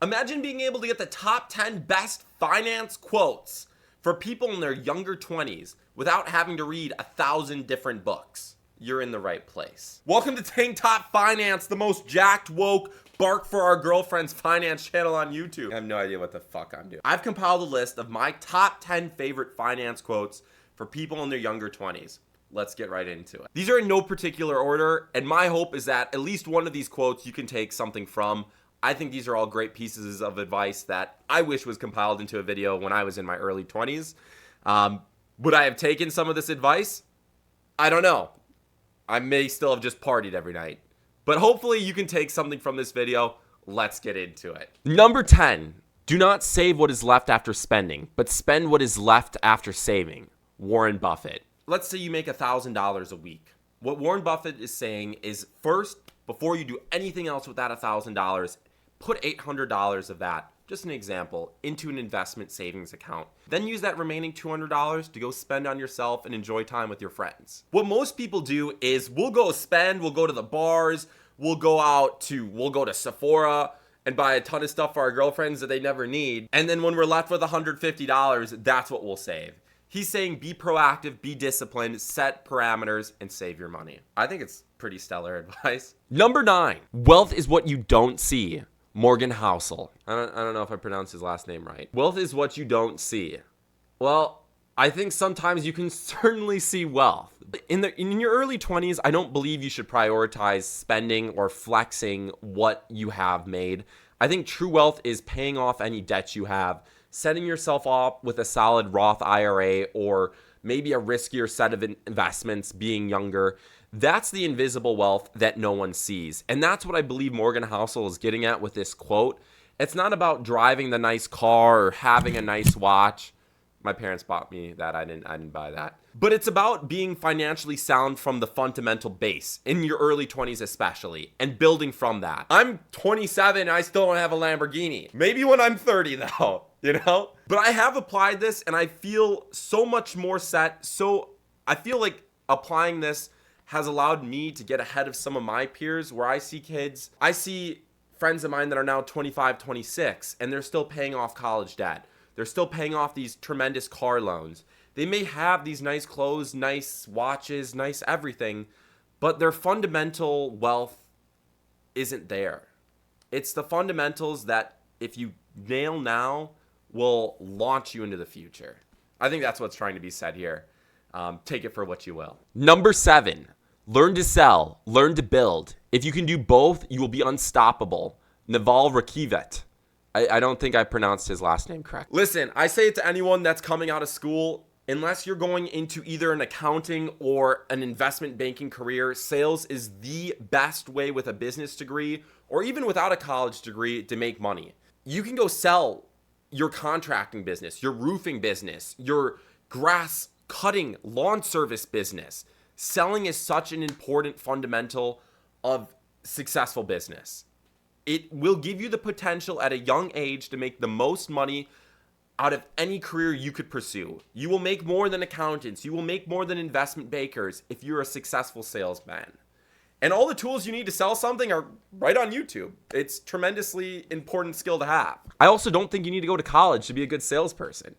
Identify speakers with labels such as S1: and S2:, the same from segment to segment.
S1: Imagine being able to get the top 10 best finance quotes for people in their younger 20s without having to read 1,000 different books. You're in the right place. Welcome to Tank Top Finance, the most jacked, woke, bark for our girlfriends finance channel on YouTube. I have no idea what the fuck I'm doing. I've compiled a list of my top 10 favorite finance quotes for people in their younger 20s. Let's get right into it. These are in no particular order, and my hope is that at least one of these quotes you can take something from. I think these are all great pieces of advice that I wish was compiled into a video when I was in my early 20s. Would I have taken some of this advice? I don't know. I may still have just partied every night. But hopefully you can take something from this video. Let's get into it. Number 10, do not save what is left after spending, but spend what is left after saving. Warren Buffett. Let's say you make $1,000 a week. What Warren Buffett is saying is first, before you do anything else with that $1,000, put $800 of that, just an example, into an investment savings account. Then use that remaining $200 to go spend on yourself and enjoy time with your friends. What most people do is we'll go spend, we'll go to the bars, we'll go to Sephora and buy a ton of stuff for our girlfriends that they never need. And then when we're left with $150, that's what we'll save. He's saying be proactive, be disciplined, set parameters, and save your money. I think it's pretty stellar advice. Number 9, wealth is what you don't see. Morgan Housel. I don't know if I pronounced his last name right. Wealth is what you don't see. Well, I think sometimes you can certainly see wealth. In your early 20s, I don't believe you should prioritize spending or flexing what you have made. I think true wealth is paying off any debts you have, setting yourself up with a solid Roth IRA or maybe a riskier set of investments being younger. That's the invisible wealth that no one sees. And that's what I believe Morgan Housel is getting at with this quote. It's not about driving the nice car or having a nice watch. My parents bought me that. I didn't buy that. But it's about being financially sound from the fundamental base in your early 20s especially and building from that. I'm 27. I still don't have a Lamborghini. Maybe when I'm 30 though, you know? But I have applied this and I feel so much more set. So I feel like applying this has allowed me to get ahead of some of my peers where I see friends of mine that are now 25, 26, and they're still paying off college debt. They're still paying off these tremendous car loans. They may have these nice clothes, nice watches, nice everything, but their fundamental wealth isn't there. It's the fundamentals that if you nail now will launch you into the future. I think that's what's trying to be said here. Take it for what you will. Number 7. Learn to sell, learn to build. If you can do both, you will be unstoppable. Naval. I don't think I pronounced his last name correct. Listen, I say it to anyone that's coming out of school, unless you're going into either an accounting or an investment banking career, sales is the best way with a business degree or even without a college degree to make money. You can go sell your contracting business, your roofing business, your grass cutting lawn service business. Selling is such an important fundamental of successful business. It will give you the potential at a young age to make the most money out of any career you could pursue. You will make more than accountants. You will make more than investment bankers if you're a successful salesman. And all the tools you need to sell something are right on YouTube. It's a tremendously important skill to have. I also don't think you need to go to college to be a good salesperson.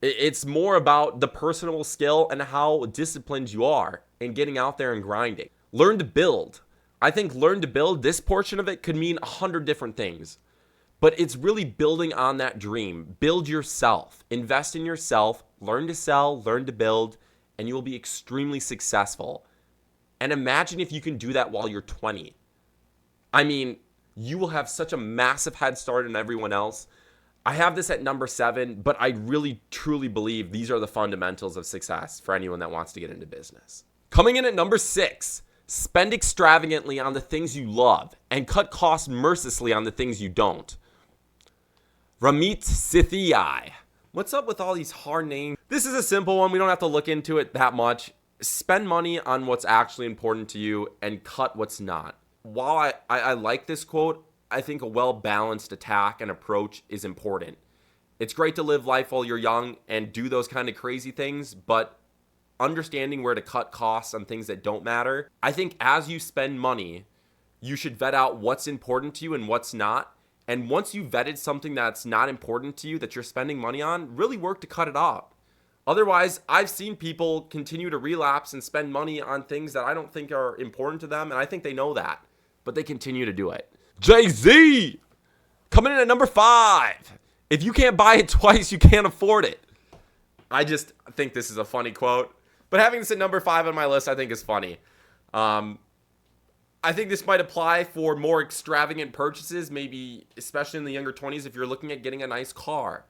S1: It's more about the personal skill and how disciplined you are in getting out there and grinding. Learn to build. I think learn to build, this portion of it could mean 100 different things. But it's really building on that dream. Build yourself. Invest in yourself. Learn to sell. Learn to build. And you will be extremely successful. And imagine if you can do that while you're 20. I mean, you will have such a massive head start on everyone else. I have this at number 7, but I really truly believe these are the fundamentals of success for anyone that wants to get into business. Coming in at number 6, spend extravagantly on the things you love and cut costs mercilessly on the things you don't. Ramsey. What's up with all these hard names? This is a simple one. We don't have to look into it that much. Spend money on what's actually important to you and cut what's not. While I like this quote, I think a well-balanced attack and approach is important. It's great to live life while you're young and do those kind of crazy things, but understanding where to cut costs on things that don't matter. I think as you spend money, you should vet out what's important to you and what's not, And once you vetted something that's not important to you that you're spending money on, really work to cut it off. Otherwise, I've seen people continue to relapse and spend money on things that I don't think are important to them, and I think they know that, but they continue to do it. Jay-Z coming in at number 5. If you can't buy it twice, you can't afford it. I just think this is a funny quote, but having this at number 5 on my list I think is funny. I think this might apply for more extravagant purchases, maybe especially in the younger 20s if you're looking at getting a nice car.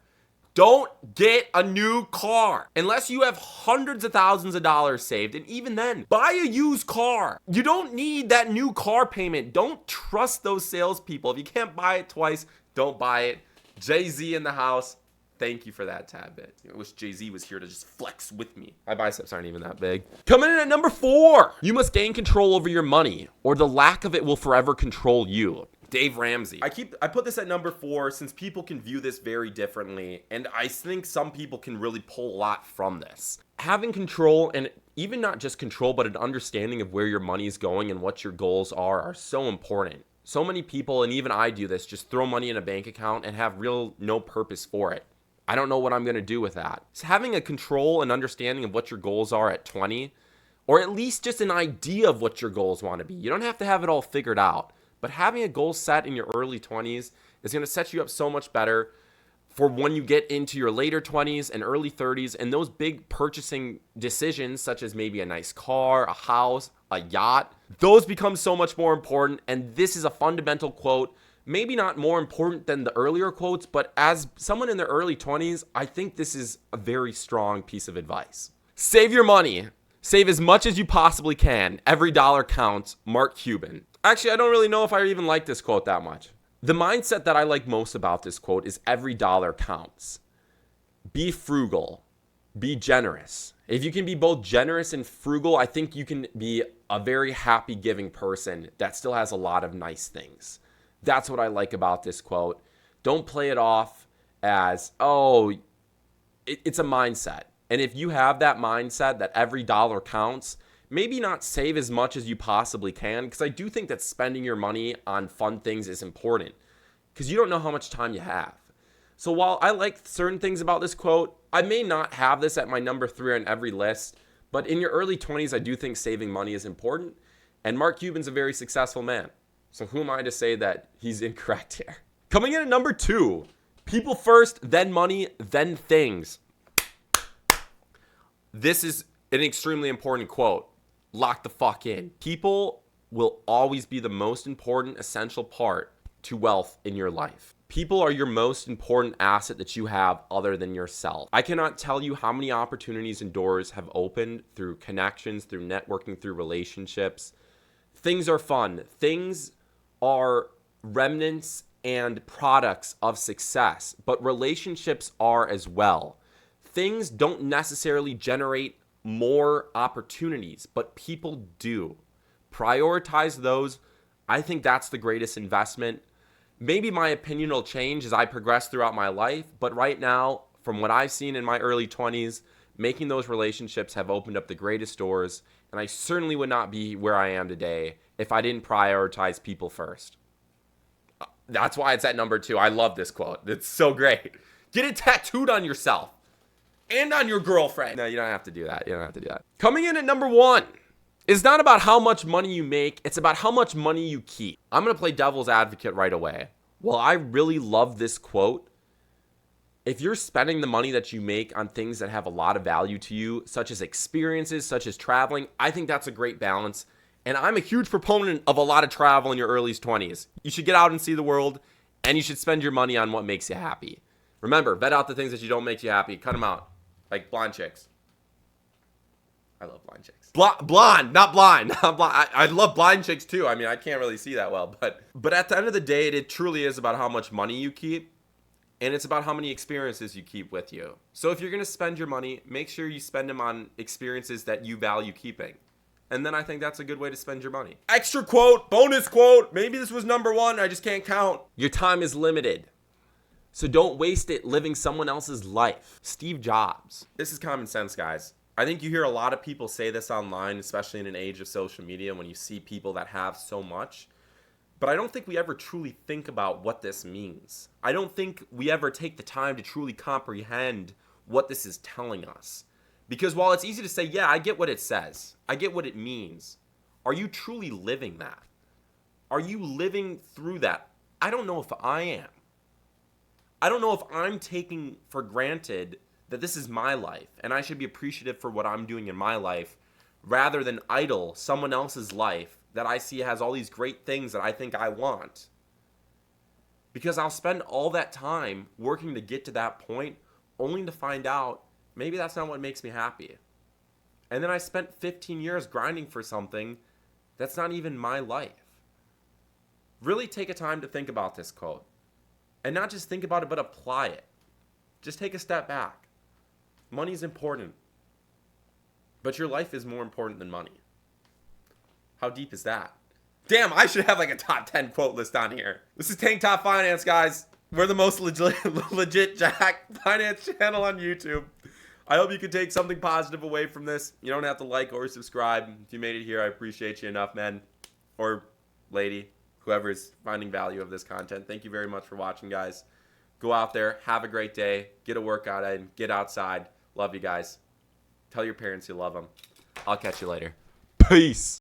S1: Don't get a new car unless you have hundreds of thousands of dollars saved. And even then, buy a used car. You don't need that new car payment. Don't trust those salespeople. If you can't buy it twice, don't buy it. Jay-Z in the house. Thank you for that tad bit. I wish Jay-Z was here to just flex with me. My biceps aren't even that big. Coming in at number 4. You must gain control over your money, or the lack of it will forever control you. Dave Ramsey. I put this at number 4 since people can view this very differently, and I think some people can really pull a lot from this. Having control, and even not just control, but an understanding of where your money is going and what your goals are so important. So many people, and even I do this, just throw money in a bank account and have no purpose for it. I don't know what I'm going to do with that. So having a control and understanding of what your goals are at 20, or at least just an idea of what your goals want to be. You don't have to have it all figured out, but having a goal set in your early 20s is going to set you up so much better for when you get into your later 20s and early 30s and those big purchasing decisions such as maybe a nice car, a house, a yacht. Those become so much more important, and this is a fundamental quote. Maybe not more important than the earlier quotes, but as someone in their early 20s, I think this is a very strong piece of advice. Save your money. Save as much as you possibly can. Every dollar counts. Mark Cuban. Actually, I don't really know if I even like this quote that much. The mindset that I like most about this quote is every dollar counts. Be frugal. Be generous. If you can be both generous and frugal, I think you can be a very happy giving person that still has a lot of nice things. That's what I like about this quote. Don't play it off as, it's a mindset. And if you have that mindset that every dollar counts, maybe not save as much as you possibly can, because I do think that spending your money on fun things is important, because you don't know how much time you have. So while I like certain things about this quote, I may not have this at my number 3 on every list, but in your early 20s, I do think saving money is important. And Mark Cuban's a very successful man. So who am I to say that he's incorrect here? Coming in at number 2, people first, then money, then things. This is an extremely important quote. Lock the fuck in. People will always be the most important, essential part to wealth in your life. People are your most important asset that you have other than yourself. I cannot tell you how many opportunities and doors have opened through connections, through networking, through relationships. Things are fun. Things are remnants and products of success, but relationships are as well. Things don't necessarily generate more opportunities, but people do. Prioritize those. I think that's the greatest investment. Maybe my opinion will change as I progress throughout my life, but right now, from what I've seen in my early 20s, making those relationships have opened up the greatest doors, and I certainly would not be where I am today if I didn't prioritize people first. That's why it's at number 2. I love this quote. It's so great. Get it tattooed on yourself and on your girlfriend. No, you don't have to do that. Coming in at number 1. It's not about how much money you make. It's about how much money you keep. I'm going to play devil's advocate right away. Well, I really love this quote. If you're spending the money that you make on things that have a lot of value to you, such as experiences, such as traveling, I think that's a great balance. And I'm a huge proponent of a lot of travel in your early 20s. You should get out and see the world, and you should spend your money on what makes you happy. Remember, vet out the things that you don't make you happy. Cut them out. Like blonde chicks. I love blind chicks. Blonde, not blind. I love blind chicks too. I mean, I can't really see that well. But at the end of the day, it truly is about how much money you keep. And it's about how many experiences you keep with you. So if you're going to spend your money, make sure you spend them on experiences that you value keeping. And then I think that's a good way to spend your money. Extra quote, bonus quote. Maybe this was number 1. I just can't count. Your time is limited. So don't waste it living someone else's life. Steve Jobs. This is common sense, guys. I think you hear a lot of people say this online, especially in an age of social media when you see people that have so much. But I don't think we ever truly think about what this means. I don't think we ever take the time to truly comprehend what this is telling us. Because while it's easy to say, yeah, I get what it says, I get what it means, are you truly living that? Are you living through that? I don't know if I am. I don't know if I'm taking for granted that this is my life and I should be appreciative for what I'm doing in my life rather than idle someone else's life that I see has all these great things that I think I want. Because I'll spend all that time working to get to that point only to find out maybe that's not what makes me happy. And then I spent 15 years grinding for something that's not even my life. Really take a time to think about this quote. And not just think about it, but apply it. Just take a step back. Money's important. But your life is more important than money. How deep is that? Damn, I should have like a top 10 quote list on here. This is Tank Top Finance, guys. We're the most legit Jack finance channel on YouTube. I hope you can take something positive away from this. You don't have to like or subscribe. If you made it here, I appreciate you enough, man. Or lady, whoever's finding value of this content. Thank you very much for watching, guys. Go out there, have a great day, get a workout in, get outside. Love you guys. Tell your parents you love them. I'll catch you later. Peace.